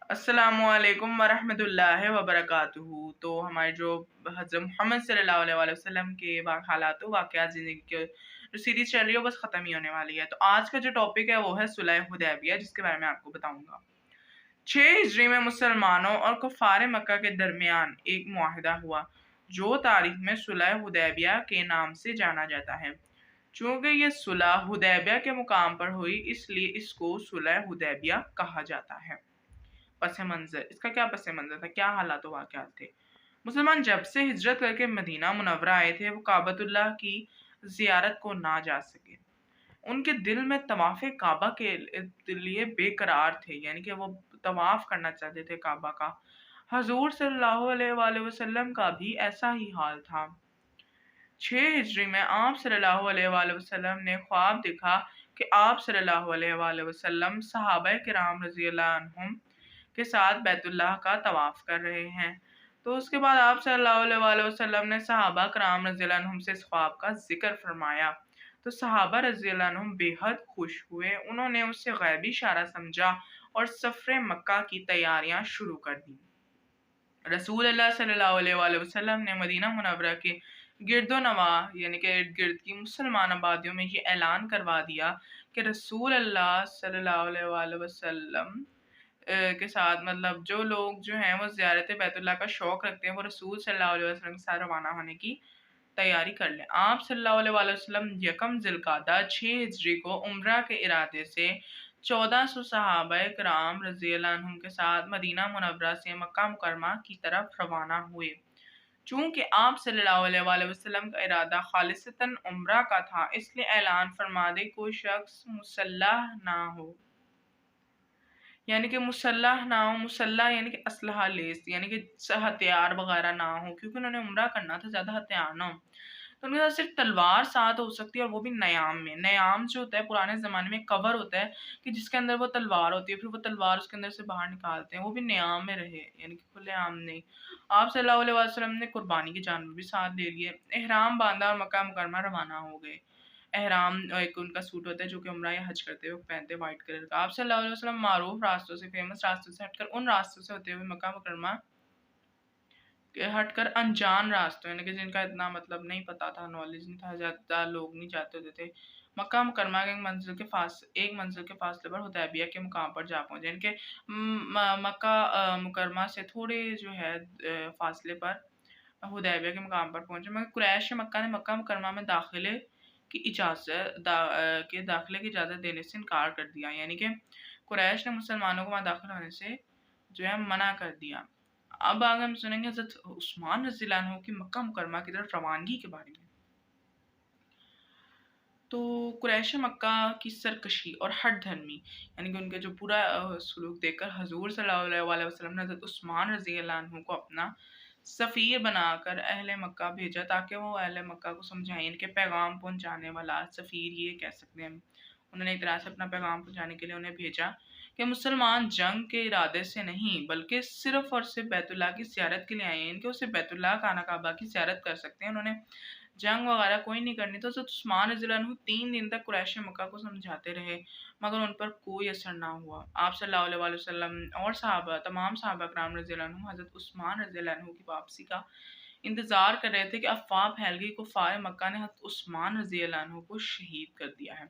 السلام علیکم ورحمۃ اللہ وبرکاتہ۔ تو ہمارے جو حضرت محمد صلی اللہ علیہ وآلہ وسلم کے حالات و واقعات زندگی کے جو سیریز چل رہی ہے وہ بس ختم ہی ہونے والی ہے۔ تو آج کا جو ٹاپک ہے وہ ہے صلح حدیبیہ، جس کے بارے میں آپ کو بتاؤں گا۔ 6 ہجری میں مسلمانوں اور کفار مکہ کے درمیان ایک معاہدہ ہوا جو تاریخ میں صلح حدیبیہ کے نام سے جانا جاتا ہے۔ چونکہ یہ صلح حدیبیہ کے مقام پر ہوئی، اس لیے اس کو صلح حدیبیہ کہا جاتا ہے۔ پس منظر، اس کا کیا پس منظر تھا، کیا حالات و واقعات تھے؟ مسلمان جب سے ہجرت کر کے مدینہ منورہ آئے تھے وہ کعبۃ اللہ کی زیارت کو نہ جا سکے۔ ان کے دل میں طواف کعبہ کے لیے بے قرار تھے، یعنی کہ وہ طواف کرنا چاہتے تھے کعبہ کا۔ حضور صلی اللہ علیہ وآلہ وسلم کا بھی ایسا ہی حال تھا۔ 6 ہجری میں آپ صلی اللہ علیہ وآلہ وسلم نے خواب دیکھا کہ آپ صلی اللہ علیہ وآلہ وسلم صحابہ کرام رضی اللہ عنہم کے ساتھ بیت اللہ کا طواف کر رہے ہیں۔ تو اس کے بعد آپ صلی اللہ علیہ وآلہ وسلم نے صحابہ کرام رضی اللہ عنہم سے اس خواب کا ذکر فرمایا تو صحابہ رضی اللہ عنہم بے حد خوش ہوئے۔ انہوں نے اس سے غیبی اشارہ سمجھا اور سفر مکہ کی تیاریاں شروع کر دیں۔ رسول اللہ صلی اللہ علیہ وآلہ وسلم نے مدینہ منورہ کے گرد و نواح یعنی کہ ارد گرد کی مسلمان آبادیوں میں یہ اعلان کروا دیا کہ رسول اللہ صلی اللہ علیہ وآلہ وسلم کے ساتھ مطلب جو لوگ جو ہیں وہ زیارت بیت اللہ کا شوق رکھتے ہیں وہ رسول صلی اللہ علیہ وسلم کے ساتھ روانہ ہونے کی تیاری کر لیں۔ آپ صلی اللہ علیہ وآلہ وسلم یکم ذی القعدہ 6 ہجری کو عمرہ کے ارادے سے 1400 صحابہ کرام رضی اللہ عنہم کے ساتھ مدینہ منورہ سے مکہ مکرمہ کی طرف روانہ ہوئے۔ چونکہ آپ صلی اللہ علیہ وآلہ وسلم کا ارادہ خالصتاً عمرہ کا تھا، اس لیے اعلان فرما دے کوئی شخص مسلح نہ ہو، یعنی کہ مسلح نہ ہو، مسلح یعنی کہ اسلحہ لیس، یعنی کہ ہتھیار وغیرہ نہ ہو، کیونکہ انہوں نے عمرہ کرنا تھا، زیادہ ہتھیار نہ ہو۔ تو ان کے ساتھ صرف تلوار ساتھ ہو سکتی ہے، اور وہ بھی نیام میں۔ نیام جو ہوتا ہے پرانے زمانے میں کور ہوتا ہے کہ جس کے اندر وہ تلوار ہوتی ہے، پھر وہ تلوار اس کے اندر سے باہر نکالتے ہیں، وہ بھی نیام میں رہے، یعنی کہ کھلے عام نہیں۔ آپ صلی اللہ علیہ وسلم نے قربانی کے جانور بھی ساتھ لے لیے، احرام باندھا اور مکہ مکرمہ روانہ ہو گئے۔ احرام ایک ان کا سوٹ ہوتا ہے جو کہ عمرہ یا حج کرتے ہوئے پہنتے ہیں، وائٹ کلر کا۔ آپ صلی اللہ علیہ وسلم معروف راستوں سے، فیمس راستوں سے ہٹ کر ان راستوں سے ہوتے ہوئے مکہ مکرمہ ہٹ کر انجان راستوں، یعنی کہ جن کا اتنا مطلب نہیں پتا تھا، نالج نہیں تھا، زیادہ لوگ نہیں جاتے ہوتے تھے، مکہ مکرمہ کے ایک منزل کے فاصلے پر حدیبیہ کے مقام پر جا پہنچے، یعنی کہ مکہ مکرمہ سے تھوڑے جو ہے فاصلے پر حدیبیہ کے مقام پر پہنچے، مگر قریش مکہ نے مکہ مکرمہ میں داخلے کی اجازت دینے سے انکار کر دیا، یعنی کہ قریش نے مسلمانوں کو وہاں داخل ہونے سے جو ہے منع کر دیا۔ اب آگے ہم سنیں گے حضرت عثمان رضی اللہ عنہ کی مکہ مکرمہ کی طرف روانگی کے بارے میں۔ تو قریش مکہ کی سرکشی اور ہٹ دھرمی یعنی کہ ان کے جو برا سلوک دیکھ کر حضور صلی اللہ علیہ وآلہ وسلم نے حضرت عثمان رضی اللہ عنہ کو اپنا سفیر بنا کر اہل مکہ بھیجا تاکہ وہ اہل مکہ کو سمجھائیں، ان کے پیغام پہنچانے والا سفیر یہ کہہ سکتے ہیں۔ انہوں نے ایک طرح سے اپنا پیغام پہنچانے کے لیے انہیں بھیجا کہ مسلمان جنگ کے ارادے سے نہیں بلکہ صرف اور صرف بیت اللہ کی زیارت کے لیے آئے ہیں، ان کے اسے بیت اللہ خانہ کعبہ کی زیارت کر سکتے ہیں، انہوں نے جنگ وغیرہ کوئی نہیں کرنی۔ تو حضرت عثمان رضی اللہ عنہ 3 دن تک قریش مکہ کو سمجھاتے رہے مگر ان پر کوئی اثر نہ ہوا۔ آپ صلی اللہ علیہ وآلہ وسلم اور تمام صحابہ کرام رضی اللہ عنہ حضرت عثمان رضی اللہ عنہ کی واپسی کا انتظار کر رہے تھے کہ افواہ پھیل گئی، کفار مکہ نے حضرت عثمان رضی اللہ عنہ کو شہید کر دیا ہے۔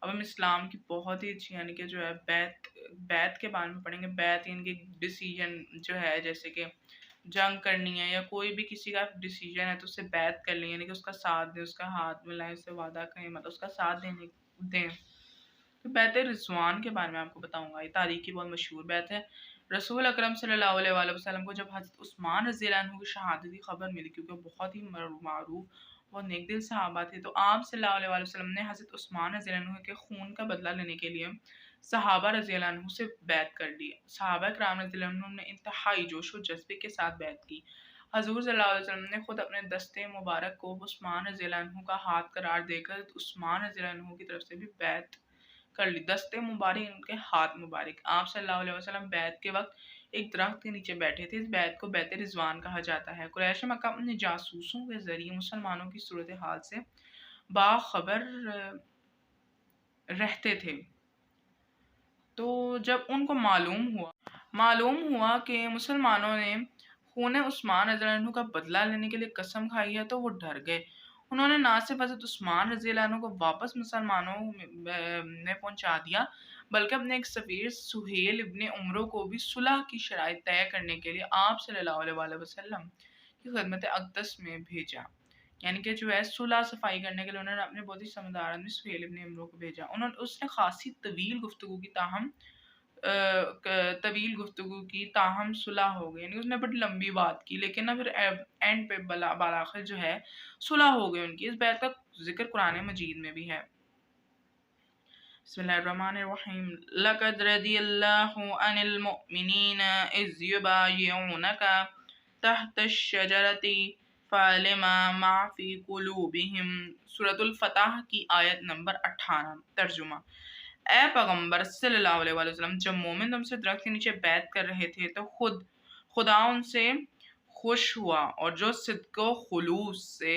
اب ہم اسلام کی بہت ہی اچھی یعنی کہ جو ہے بیعت کے بارے میں پڑھیں گے۔ بیعت یعنی کہ ڈیسیجن جو ہے، جیسے کہ جنگ کرنی ہے یا کوئی بھی کسی کا ڈیسیجن ہے تو اس سے بیعت کر لیں، یعنی کہ اس کا ساتھ دیں، اس کا ہاتھ ملائیں، اس سے وعدہ کریں، مطلب اس کا ساتھ دیں۔ تو بیعت رضوان کے بارے میں آپ کو بتاؤں گا، یہ تاریخ کی بہت مشہور بیعت ہے۔ رسول اکرم صلی اللہ علیہ وآلہ وسلم کو جب حضرت عثمان رضی اللہ عنہ کی شہادت کی خبر ملی، کیونکہ وہ بہت ہی معروف اور نیک دل صحابہ تھے، تو آپ صلی اللہ علیہ وآلہ وسلم نے حضرت عثمان رضی اللہ عنہ کے خون کا بدلہ لینے کے لیے صحابہ رضی اللہ عنہ سے بیعت کر لی۔ صحابہ کرام رضی اللہ عنہ نے انتہائی جوش و جذبے کے ساتھ بیعت کی۔ حضور صلی اللہ علیہ وسلم نے خود اپنے دستے مبارک کو عثمان رضی اللہ عنہ کا ہاتھ قرار دے کر عثمان رضی اللہ عنہ کی طرف سے بھی بیعت کر لی۔ دستے مبارک ان کے ہاتھ مبارک۔ آپ صلی اللہ علیہ وسلم بیعت کے وقت ایک درخت کے نیچے بیٹھے تھے، اس بیعت کو بیعت رضوان کہا جاتا ہے۔ قریش مکہ اپنے جاسوسوں کے ذریعے مسلمانوں کی صورتحال سے باخبر رہتے تھے، تو جب ان کو معلوم معلوم ہوا کہ مسلمانوں نے خون عثمان رضی اللہ عنہ کا بدلہ لینے کے لیے قسم کھائی ہے تو وہ ڈر گئے۔ انہوں نے نہ صرف حضرت عثمان رضی اللہ عنہ کو واپس مسلمانوں میں پہنچا دیا بلکہ اپنے ایک سفیر سہیل ابن عمرو کو بھی صلح کی شرائط طے کرنے کے لیے آپ صلی اللہ علیہ وآلہ وسلم کی خدمت اقدس میں بھیجا۔ یعنی کہ جو ہے صلح صفائی کرنے کے لیے انہوں نے اپنے بہت ہی سمجھدار آدمی سہیل ابن عمرو کو بھیجا۔ اس نے خاصی طویل گفتگو کی تاہم صلح ہو گئی، یعنی اس نے بڑی لمبی بات کی لیکن پھر اینڈ پہ بالآخر جو ہے صلح ہو گئی ان کی۔ اس بیعت کا ذکر قرآن مجید میں بھی ہے۔ بسم اللہ الرحمن الرحیم لقد رضی اللہ عن المؤمنین اذ یبایعونک تحت الشجرۃ فعلم ما فی قلوبہم، سورۃ الفتح کی آیت نمبر 18۔ ترجمہ: اے پیغمبر صلی اللہ علیہ وآلہ وسلم، جب مومن تم سے درخت کے نیچے بیعت کر رہے تھے تو خدا ان سے خوش ہوا اور جو صدق و خلوص سے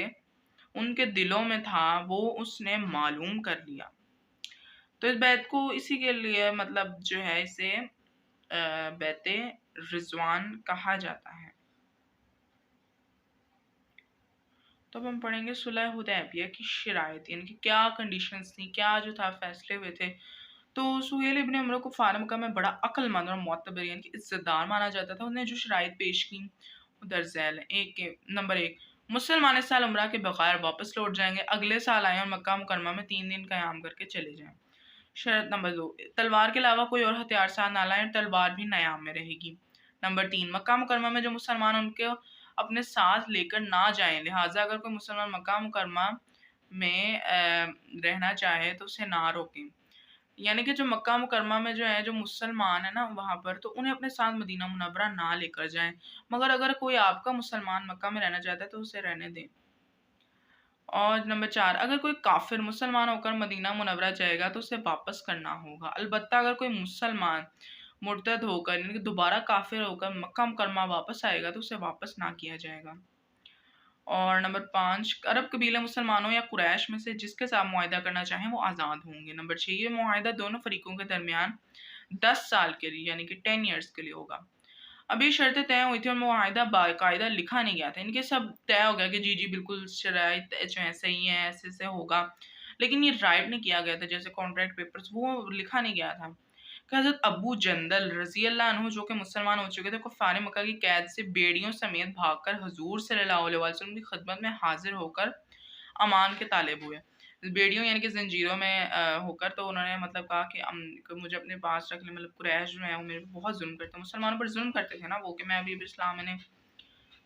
ان کے دلوں میں تھا وہ اس نے معلوم کر لیا۔ تو اس بیعت کو اسی کے لیے مطلب جو ہے اسے بیعت رضوان کہا جاتا ہے۔ تو اب ہم پڑھیں گے صلح حدیبیہ کی شرائط، یعنی کہ کیا کنڈیشنز تھیں، کیا جو تھا فیصلے ہوئے تھے۔ تو سہیل ابن عمرو کو فارم مکہ میں بڑا عقل مند اور معتبر یعنی کہ عزت دار مانا جاتا تھا۔ انہوں نے جو شرائط پیش کی وہ درج ذیل ہیں۔ نمبر 1، مسلمان اس سال عمرہ کے بغیر واپس لوٹ جائیں گے، اگلے سال آئیں اور مکہ مکرمہ میں 3 دن قیام کر کے چلے جائیں۔ شرط نمبر 2، تلوار کے علاوہ کوئی اور ہتھیار ساتھ نہ لائیں، تلوار بھی نیام میں رہے گی۔ نمبر 3، مکہ مکرمہ میں جو مسلمان ان کے اپنے ساتھ لے کر نہ جائیں، لہٰذا اگر کوئی مسلمان مکہ مکرمہ میں رہنا چاہے تو اسے نہ روکیں۔ یعنی کہ جو مکہ مکرمہ میں جو ہے جو مسلمان ہیں نا وہاں پر، تو انہیں اپنے ساتھ مدینہ منورہ نہ لے کر جائیں، مگر اگر کوئی آپ کا مسلمان مکہ میں رہنا چاہتا ہے تو اسے رہنے دیں۔ اور نمبر 4، اگر کوئی کافر مسلمان ہو کر مدینہ منورہ جائے گا تو اسے واپس کرنا ہوگا، البتہ اگر کوئی مسلمان مرتد ہو کر یعنی کہ دوبارہ کافر ہو کر مکہ مکرمہ واپس آئے گا تو اسے واپس نہ کیا جائے گا۔ اور نمبر 5، عرب قبیلے مسلمانوں یا قریش میں سے جس کے ساتھ معاہدہ کرنا چاہیں وہ آزاد ہوں گے۔ نمبر 6، یہ معاہدہ دونوں فریقوں کے درمیان 10 سال کے لیے یعنی کہ 10 ایئرز کے لیے ہوگا۔ اب یہ شرطیں طے ہوئی تھی اور معاہدہ باقاعدہ لکھا نہیں گیا تھا، ان کے سب طے ہو گیا کہ جی بالکل شرائط جو ہے صحیح ہیں، ایسے سے ہوگا، لیکن یہ رائٹ نہیں کیا گیا تھا جیسے کانٹریکٹ پیپرز، وہ لکھا نہیں گیا تھا کہ حضرت ابو جندل رضی اللہ عنہ جو کہ مسلمان ہو چکے تھے کفار مکہ کی قید سے بیڑیوں سمیت بھاگ کر حضور صلی اللہ علیہ وسلم کی خدمت میں حاضر ہو کر امان کے طالب ہوئے۔ بیڑیوں یعنی کہ زنجیروں میں ہو کر، تو انہوں نے مطلب کہا کہ مجھے اپنے پاس رکھ لیں، مطلب قریش جو ہے وہ میرے پہ بہت ظلم کرتے ہیں، مسلمانوں پر ظلم کرتے تھے نا وہ، کہ میں ابھی اسلام میں نے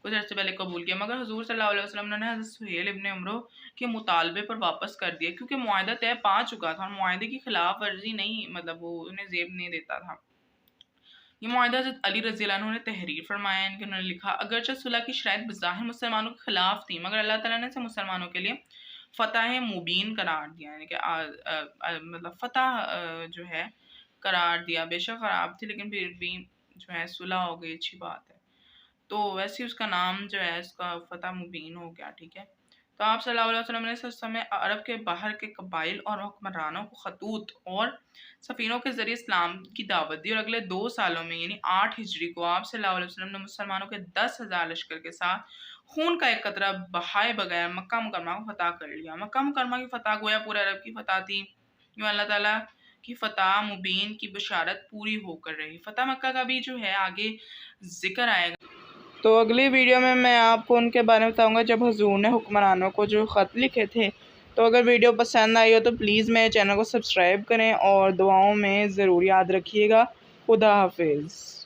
کچھ عرصے پہلے قبول کیا، مگر حضور صلی اللہ علیہ وسلم نے حضرت سہیل ابن عمرو کے مطالبے پر واپس کر دیا کیونکہ معاہدہ طے پا چکا تھا اور معاہدے کی خلاف ورزی نہیں مطلب وہ انہیں زیب نہیں دیتا تھا۔ یہ معاہدہ حضرت علی رضی اللہ عنہ نے تحریر فرمایا، ان کے انہوں نے لکھا، اگرچہ صلح کی شرائط بظاہر مسلمانوں کے خلاف تھی مگر اللہ تعالیٰ نے اسے مسلمانوں کے لیے فتح مبین قرار دیا، یعنی کہ مطلب فتح جو ہے قرار دیا۔ بے شک خراب تھی لیکن پھر بھی جو ہے صلح ہو گئی، اچھی بات ہے۔ تو ویسے اس کا نام جو ہے اس کا فتح مبین ہو گیا، ٹھیک ہے۔ تو آپ صلی اللہ علیہ وسلم نے اس سمے عرب کے باہر کے قبائل اور حکمرانوں کو خطوط اور سفینوں کے ذریعے اسلام کی دعوت دی، اور اگلے 2 سالوں میں یعنی 8 ہجری کو آپ صلی اللہ علیہ وسلم نے مسلمانوں کے 10,000 لشکر کے ساتھ خون کا ایک قطرہ بہائے بغیر مکہ مکرمہ کو فتح کر لیا۔ مکہ مکرمہ کی فتح گویا پورے عرب کی فتح تھی، یوں اللہ تعالیٰ کی فتح مبین کی بشارت پوری ہو کر رہی۔ فتح مکہ کا بھی جو ہے آگے ذکر آئے گا، تو اگلی ویڈیو میں آپ کو ان کے بارے میں بتاؤں گا جب حضور نے حکمرانوں کو جو خط لکھے تھے۔ تو اگر ویڈیو پسند آئی ہو تو پلیز میرے چینل کو سبسکرائب کریں اور دعاؤں میں ضرور یاد رکھیے گا۔ خدا حافظ۔